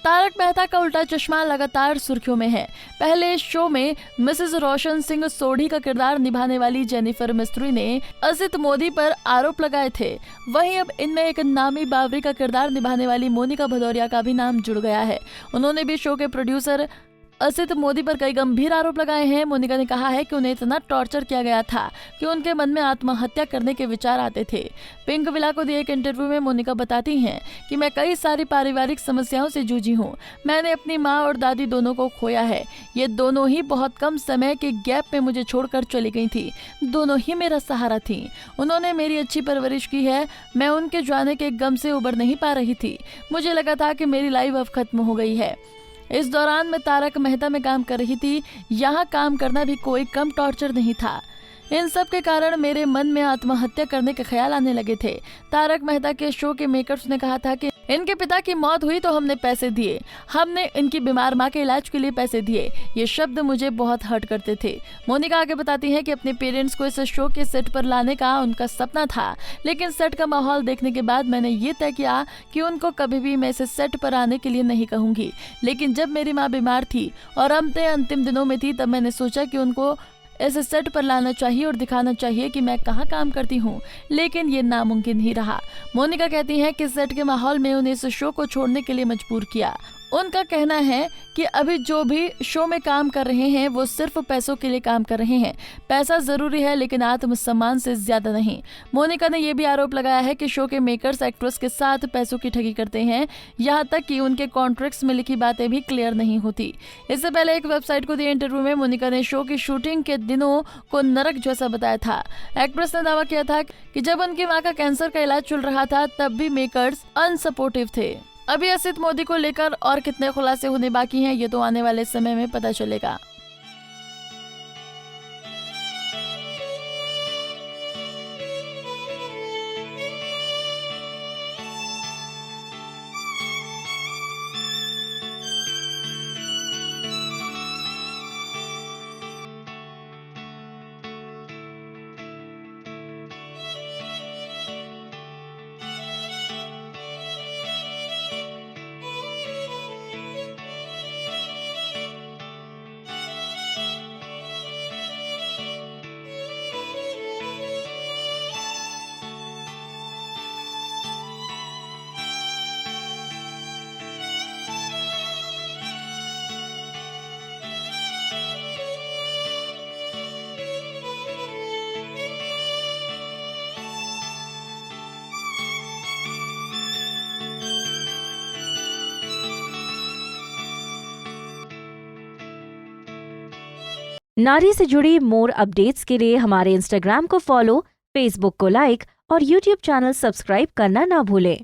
तारक मेहता का उल्टा चश्मा लगातार सुर्खियों में है। पहले शो में मिसेस रोशन सिंह सोढ़ी का किरदार निभाने वाली जेनिफर मिस्त्री ने असित मोदी पर आरोप लगाए थे। वहीं अब इनमें एक नामी बावरी का किरदार निभाने वाली मोनिका भदौरिया का भी नाम जुड़ गया है। उन्होंने भी शो के प्रोड्यूसर असित मोदी पर कई गंभीर आरोप लगाए हैं। मोनिका ने कहा है कि उन्हें इतना टॉर्चर किया गया था कि उनके मन में आत्महत्या करने के विचार आते थे। पिंक विला को दिए एक इंटरव्यू में मोनिका बताती हैं कि मैं कई सारी पारिवारिक समस्याओं से जूझी हूँ। मैंने अपनी माँ और दादी दोनों को खोया है। ये दोनों ही बहुत कम समय के गैप में मुझे छोड़कर चली गई थी। दोनों ही मेरा सहारा थी। उन्होंने मेरी अच्छी परवरिश की है। मैं उनके जाने के गम से उबर नहीं पा रही थी। मुझे लगा था कि मेरी लाइफ अब खत्म हो गई है। इस दौरान मैं तारक मेहता में काम कर रही थी। यहाँ काम करना भी कोई कम टॉर्चर नहीं था। इन सब के कारण मेरे मन में आत्महत्या करने के ख्याल आने लगे थे। तारक मेहता के शो के मेकर्स ने कहा था कि इनके पिता की मौत हुई तो हमने पैसे दिए, हमने इनकी बीमार माँ के इलाज के लिए पैसे दिए। ये शब्द मुझे बहुत हर्ट करते थे। मोनिका आगे बताती है कि अपने पेरेंट्स को इस शो के सेट पर लाने का उनका सपना था, लेकिन सेट का माहौल देखने के बाद मैंने ये तय किया कि उनको कभी भी मैं इसे सेट पर आने के लिए नहीं कहूँगी। लेकिन जब मेरी माँ बीमार थी और अंतिम दिनों में थी, तब मैंने सोचा कि उनको इस सेट पर लाना चाहिए और दिखाना चाहिए कि मैं कहाँ काम करती हूँ, लेकिन ये नामुमकिन ही रहा। मोनिका कहती हैं कि सेट के माहौल में उन्हें इस शो को छोड़ने के लिए मजबूर किया। उनका कहना है कि अभी जो भी शो में काम कर रहे हैं वो सिर्फ पैसों के लिए काम कर रहे हैं। पैसा जरूरी है लेकिन आत्मसम्मान से ज्यादा नहीं। मोनिका ने यह भी आरोप लगाया है कि शो के मेकर्स एक्ट्रेस के साथ पैसों की ठगी करते हैं, यहाँ तक कि उनके कॉन्ट्रैक्ट्स में लिखी बातें भी क्लियर नहीं होती। इससे पहले एक वेबसाइट को दिए इंटरव्यू में मोनिका ने शो की शूटिंग के दिनों को नरक जैसा बताया था। एक्ट्रेस ने दावा किया था कि जब उनकी माँ का कैंसर का इलाज चल रहा था तब भी मेकर्स अनसपोर्टिव थे। अभी असित मोदी को लेकर और कितने खुलासे होने बाकी हैं, ये तो आने वाले समय में पता चलेगा। नारी से जुड़ी मोर अपडेट्स के लिए हमारे इंस्टाग्राम को फॉलो, फेसबुक को लाइक और यूट्यूब चैनल सब्सक्राइब करना ना भूलें।